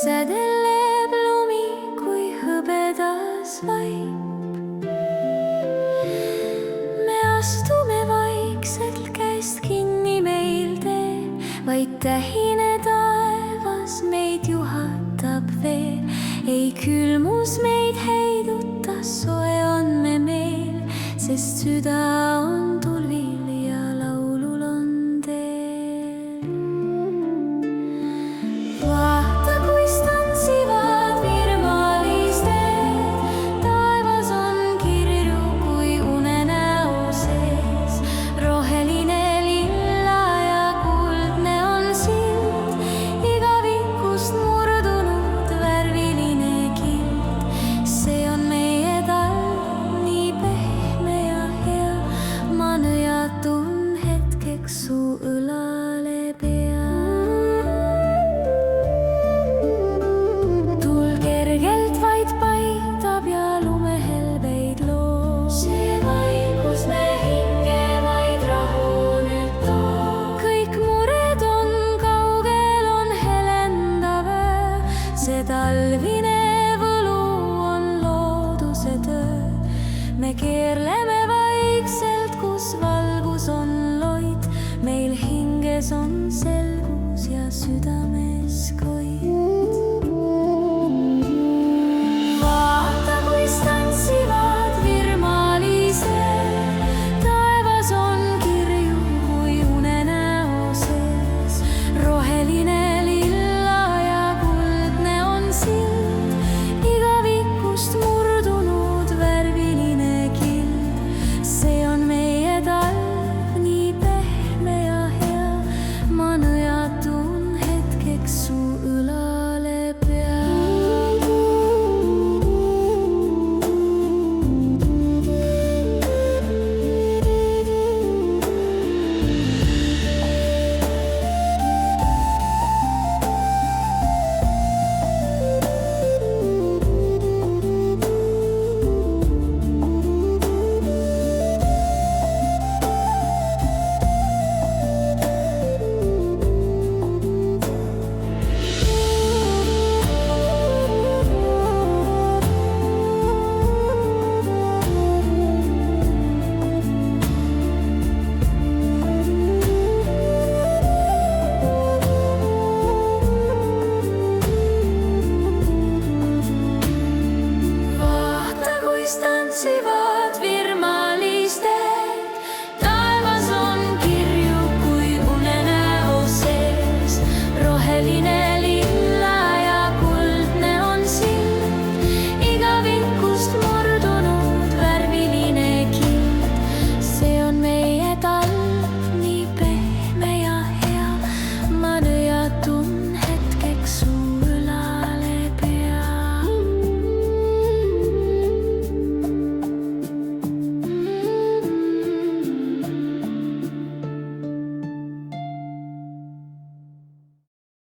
sädeleb lumi, kui hõbedas vaip. Me astume vaikselt käest kinni, meil tee vaid tähine taevas meid juhatab veel. Ei külmus meid heiduta, soe on me meil, sest süda on tulvil ja laulul on teel. Vaata, kuis tantsivad virmalised, taevas on kirju kui unenäo sees. Roheline, lilla ja kuldne on sild, igavikust murdunud värviline kild. See on meie talv, nii pehme ja hea, ma nõjatun hetkeks su õlale pea. Tuul kergelt vaid paistab ja lumehelbeid loob. See vaikus me hinge vaid rahu nüüd toob. Kõik mured on kaugel, on helendav öö, see talvi